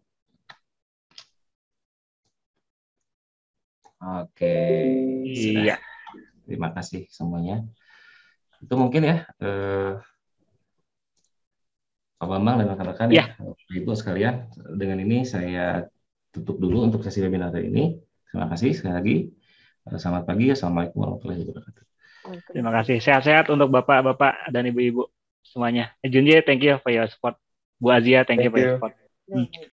S1: Oke.
S3: Iya.
S1: Terima kasih semuanya. Itu mungkin ya Pak Bambang dan rekan-rekan ya, Ibu sekalian. Dengan ini saya tutup dulu untuk sesi webinar hari ini. Terima kasih sekali lagi. Selamat pagi. Assalamualaikum warahmatullahi wabarakatuh.
S3: Terima kasih. Sehat-sehat untuk Bapak-Bapak dan Ibu-Ibu semuanya. Junje, thank you for your support. Bu Azia, thank you for your support.